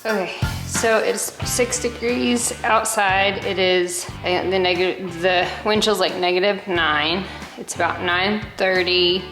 Okay, so it's 6 degrees outside. It is, the wind chill's like -9. It's about 9:30.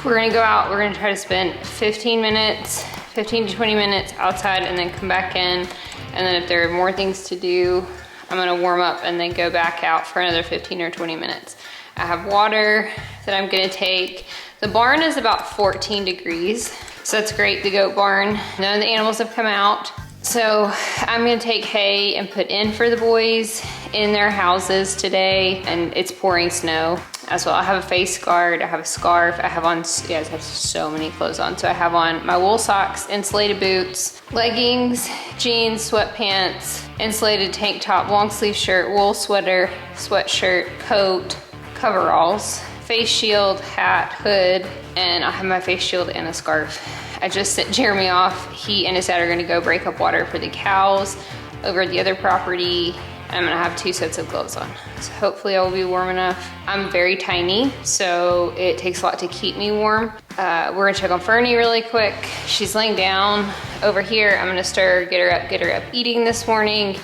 We're gonna go out, we're gonna try to spend 15 to 20 minutes outside and then come back in. And then if there are more things to do, I'm gonna warm up and then go back out for another 15 or 20 minutes. I have water that I'm gonna take. The barn is about 14 degrees, so that's great, the goat barn. None of the animals have come out. So I'm gonna take hay and put in for the boys in their houses today, and it's pouring snow as well. I have a face guard, I have a scarf, I have on, yes, I have so many clothes on. So I have on my wool socks, insulated boots, leggings, jeans, sweatpants, insulated tank top, long sleeve shirt, wool sweater, sweatshirt, coat, coveralls, face shield, hat, hood, and I have my face shield and a scarf. I just sent Jeremy off. He and his dad are gonna go break up water for the cows over at the other property. I'm gonna have 2 sets of clothes on. So hopefully I will be warm enough. I'm very tiny, so it takes a lot to keep me warm. We're gonna check on Fernie really quick. She's laying down over here. I'm gonna stir, get her up eating this morning,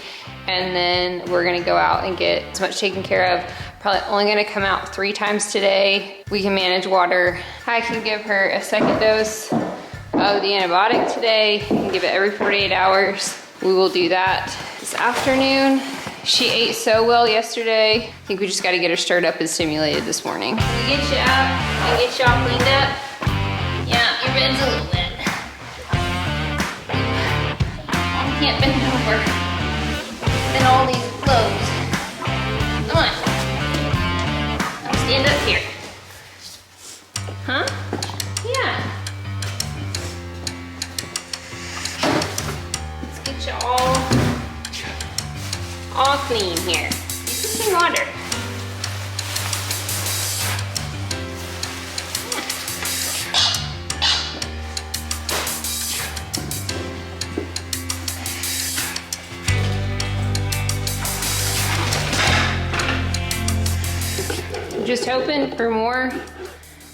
and then we're gonna go out and get as much taken care of. Probably only gonna come out 3 times today. We can manage water. I can give her a second dose of the antibiotic today and give it every 48 hours. We will do that this afternoon. She ate so well yesterday. I think we just gotta get her stirred up and stimulated this morning. Can we get you up and get you all cleaned up? Yeah, your bed's a little wet. Mom can't bend over in all these clothes. Come on. Now stand up here. Huh? Yeah. Let's get you all clean here. Use some water. Just hoping for more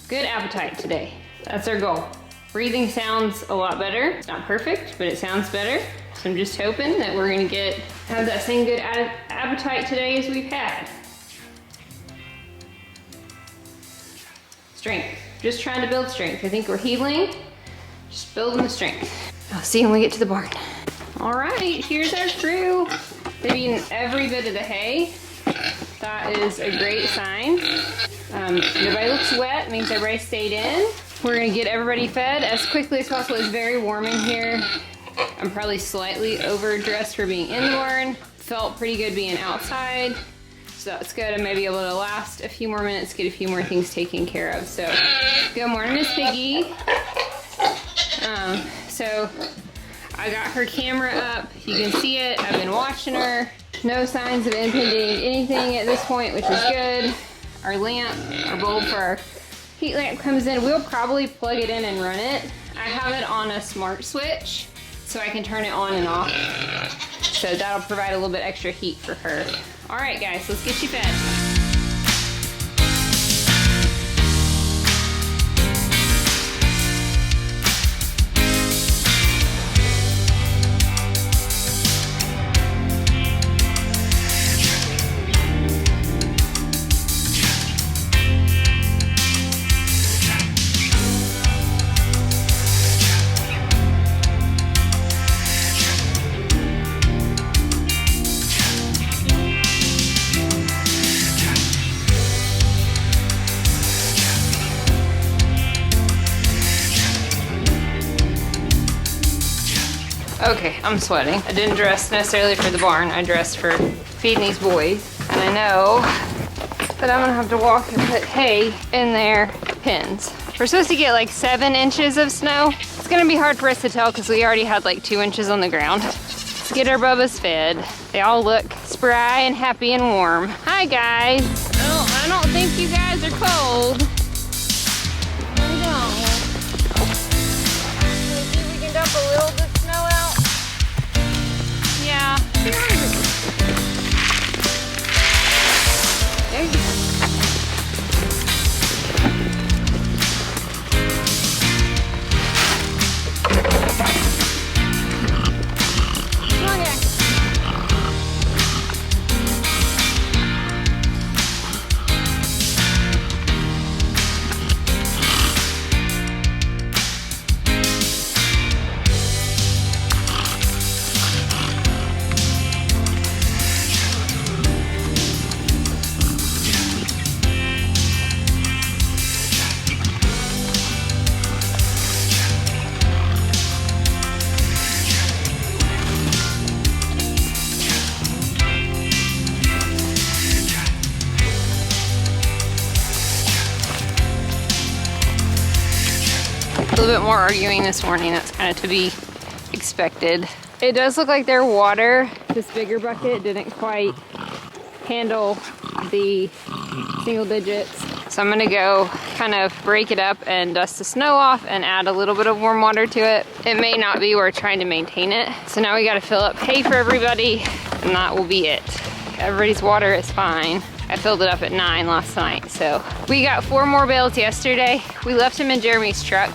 good appetite today. That's our goal. Breathing sounds a lot better. It's not perfect, but it sounds better. So I'm just hoping that we're gonna have that same good appetite today as we've had. Strength, just trying to build strength. I think we're healing, just building the strength. I'll see you when we get to the barn. All right, here's our crew. They've eaten every bit of the hay. That is a great sign. Nobody looks wet, means everybody stayed in. We're gonna get everybody fed as quickly as possible. It's very warm in here. I'm probably slightly overdressed for being in the barn. Felt pretty good being outside. So that's good. I may be able to last a few more minutes, get a few more things taken care of. So, good morning, Miss Piggy. So, I got her camera up. You can see it. I've been watching her. No signs of impending anything at this point, which is good. Our lamp, our bulb for our heat lamp comes in. We'll probably plug it in and run it. I have it on a smart switch, so I can turn it on and off. So that'll provide a little bit extra heat for her. All right, guys, let's get you fed. Okay, I'm sweating. I didn't dress necessarily for the barn. I dressed for feeding these boys. And I know that I'm gonna have to walk and put hay in their pens. We're supposed to get like 7 inches of snow. It's gonna be hard for us to tell because we already had like 2 inches on the ground. Let's get our bubbas fed. They all look spry and happy and warm. Hi guys. Oh, I don't think you guys are cold. I don't. Let's see if we can dump a little bit of snow out. Yeah. There you go. little bit more arguing this morning. That's kind of to be expected. It does look like their water, this bigger bucket, didn't quite handle the single digits. So I'm gonna go kind of break it up and dust the snow off and add a little bit of warm water to it. It may not be, we're trying to maintain it. So now we gotta fill up hay for everybody, and that will be it. Everybody's water is fine. I filled it up at 9 last night. So we got 4 more bales yesterday. We left them in Jeremy's truck.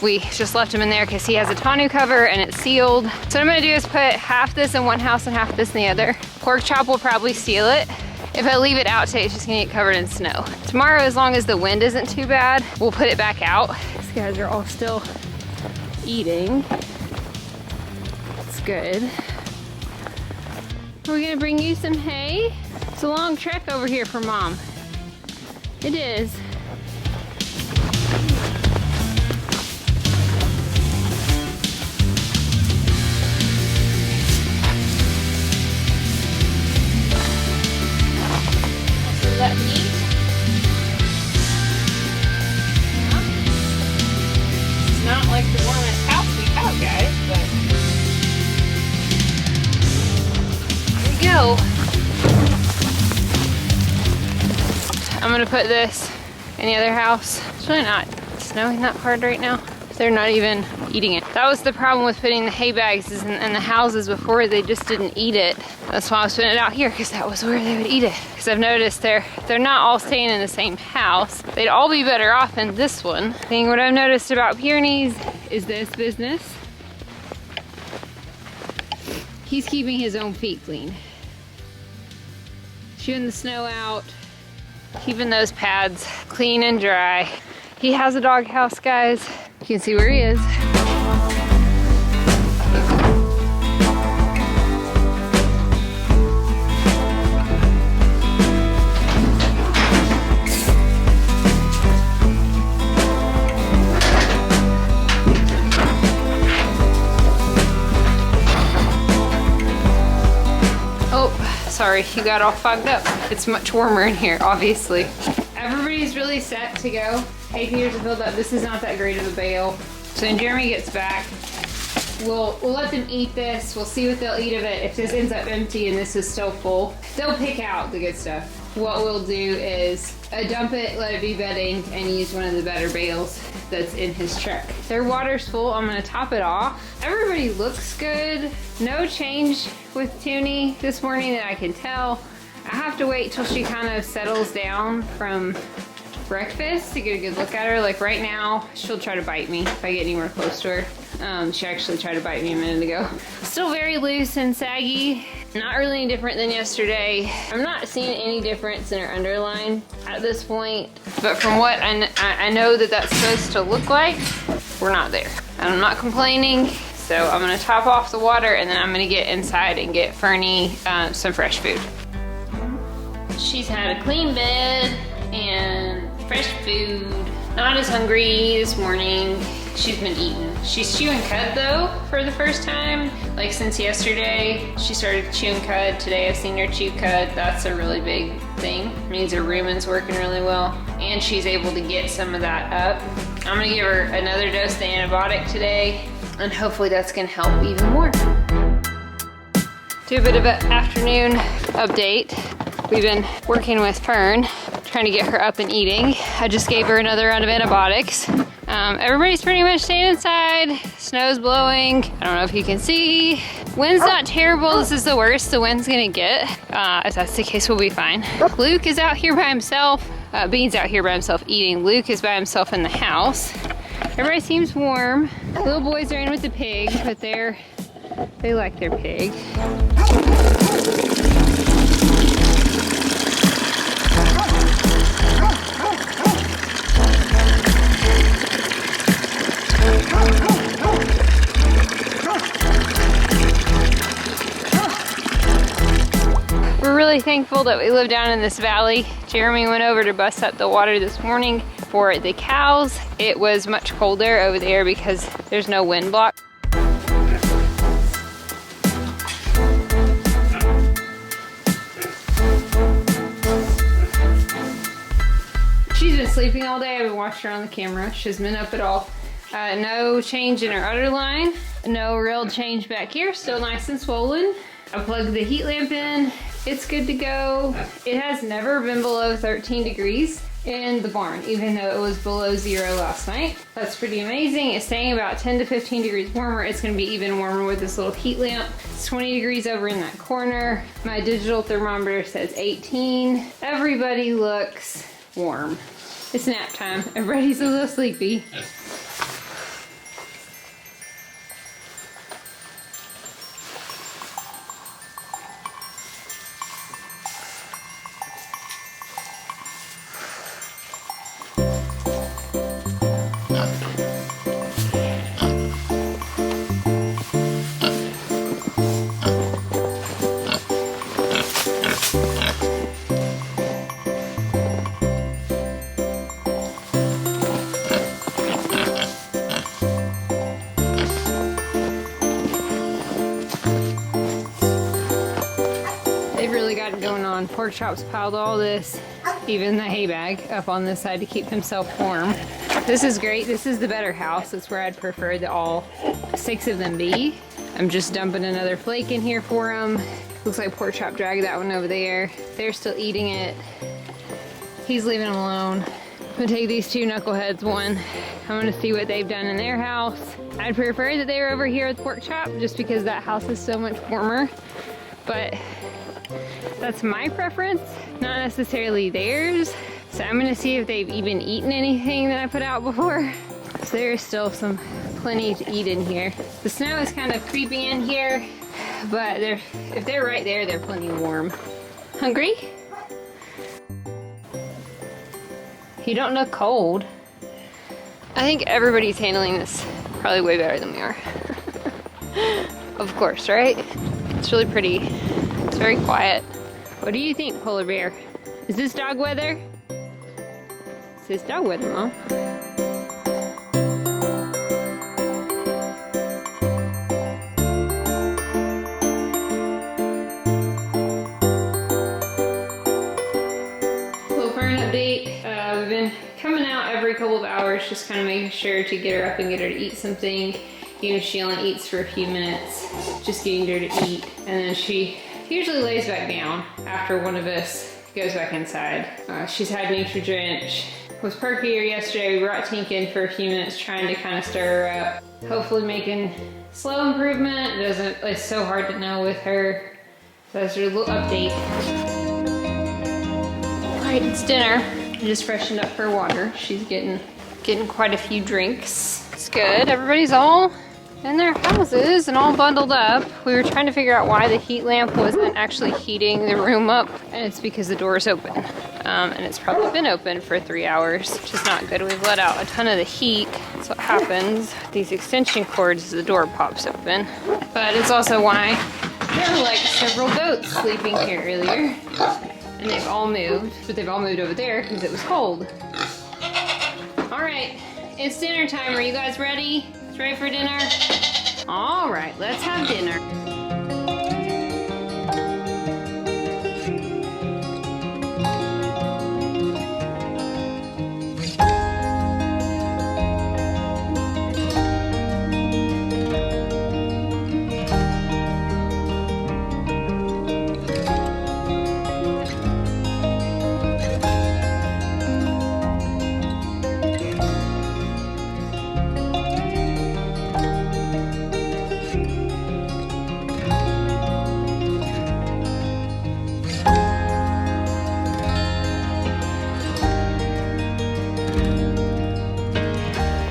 We just left him in there because he has a tonneau cover and it's sealed. So what I'm gonna do is put half this in one house and half this in the other. Pork chop will probably seal it. If I leave it out today, it's just gonna get covered in snow. Tomorrow, as long as the wind isn't too bad, we'll put it back out. These guys are all still eating. It's good. We're gonna bring you some hay. It's a long trek over here for Mom. It is. Let me eat. It's not like the warmest house we have, guys, but here we go. I'm gonna put this in the other house. It's really not snowing that hard right now. They're not even eating it. That was the problem with putting the hay bags in the houses before. They just didn't eat it. That's why I was putting it out here, because that was where they would eat it. Because I've noticed they're not all staying in the same house. They'd all be better off in this one. I think what I've noticed about Pyrenees is this business. He's keeping his own feet clean. Shooing the snow out, keeping those pads clean and dry. He has a doghouse, guys. You can see where he is. Oh, sorry, you got all fogged up. It's much warmer in here, obviously. Everybody's really set to go. Hay feeders are filled up. This is not that great of a bale. So when Jeremy gets back, we'll let them eat this. We'll see what they'll eat of it. If this ends up empty and this is still full, they'll pick out the good stuff. What we'll do is dump it, let it be bedding, and use one of the better bales that's in his truck. Their water's full. I'm gonna top it off. Everybody looks good. No change with Toonie this morning that I can tell. I have to wait till she kind of settles down from breakfast to get a good look at her. Like right now, she'll try to bite me if I get anywhere close to her. She actually tried to bite me a minute ago. Still very loose and saggy. Not really any different than yesterday. I'm not seeing any difference in her underline at this point, but from what I know that that's supposed to look like, we're not there. And I'm not complaining. So I'm gonna top off the water and then I'm gonna get inside and get Fernie some fresh food. She's had a clean bed and fresh food. Not as hungry this morning. She's been eating. She's chewing cud though for the first time. Like since yesterday, she started chewing cud. Today I've seen her chew cud. That's a really big thing. It means her rumen's working really well. And she's able to get some of that up. I'm gonna give her another dose of the antibiotic today, and hopefully that's gonna help even more. Do a bit of an afternoon update. We've been working with Fern, trying to get her up and eating. I just gave her another round of antibiotics. Everybody's pretty much staying inside. Snow's blowing. I don't know if you can see. Wind's not terrible. This is the worst the wind's gonna get. If that's the case, we'll be fine. Luke is out here by himself. Bean's out here by himself eating. Luke is by himself in the house. Everybody seems warm. The little boys are in with the pig, but they like their pig. We're really thankful that we live down in this valley. Jeremy went over to bust up the water this morning for the cows. It was much colder over there because there's no wind block. She's been sleeping all day. I've been watching her on the camera. She hasn't been up at all. No change in our udder line. No real change back here. Still nice and swollen. I plugged the heat lamp in. It's good to go. It has never been below 13 degrees in the barn, even though it was below 0 last night. That's pretty amazing. It's staying about 10 to 15 degrees warmer. It's gonna be even warmer with this little heat lamp. It's 20 degrees over in that corner. My digital thermometer says 18. Everybody looks warm. It's nap time. Everybody's a little sleepy. Going on. Pork Chop's piled all this, even the hay bag, up on this side to keep himself warm. This is great. This is the better house. It's where I'd prefer that all 6 of them be. I'm just dumping another flake in here for him. Looks like Pork Chop dragged that one over there. They're still eating it. He's leaving them alone. I'm gonna take these 2 knuckleheads one. I'm gonna see what they've done in their house. I'd prefer that they were over here with Pork Chop just because that house is so much warmer. But that's my preference, not necessarily theirs. So I'm gonna see if they've even eaten anything that I put out before. So there's still plenty to eat in here. The snow is kind of creeping in here, but if they're right there, they're plenty warm. Hungry? You don't look cold. I think everybody's handling this probably way better than we are. Of course, right? It's really pretty. It's very quiet. What do you think, Polar Bear? Is this dog weather? Is this dog weather, Mom? Little Fern update. We've been coming out every couple of hours, just kind of making sure to get her up and get her to eat something. Even if she only eats for a few minutes, just getting her to eat. And then she usually lays back down after one of us goes back inside. She's had Nutri-Drench. Was perkier yesterday. We brought Tink in for a few minutes trying to kind of stir her up. Hopefully making slow improvement. It's so hard to know with her. So that's your little update. All right, it's dinner. I just freshened up her water. She's getting quite a few drinks. It's good. Everybody's all in their houses and all bundled up. We were trying to figure out why the heat lamp wasn't actually heating the room up, and it's because the door is open. And it's probably been open for 3 hours, which is not good. We've let out a ton of the heat. That's what happens with these extension cords as the door pops open. But it's also why there were like several goats sleeping here earlier. And they've all moved, but they've all moved over there because it was cold. All right, it's dinner time. Are you guys ready? It's ready for dinner? All right, let's have dinner.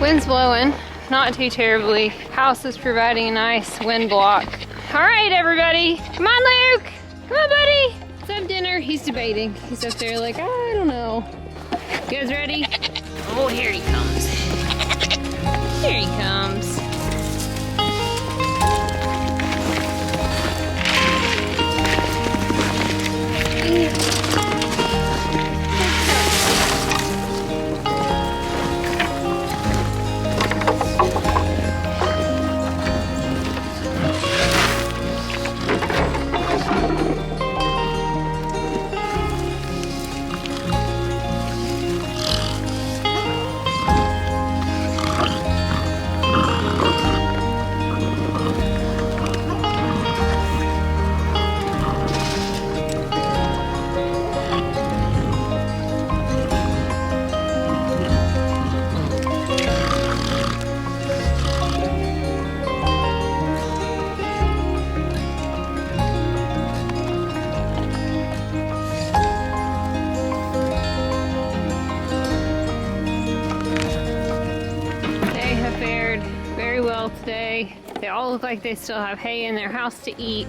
Wind's blowing, not too terribly. House is providing a nice wind block. All right, everybody. Come on, Luke. Come on, buddy. Let's have dinner. He's debating. He's up there like, I don't know. You guys ready? Oh, here he comes. Here he comes. all look like they still have hay in their house to eat.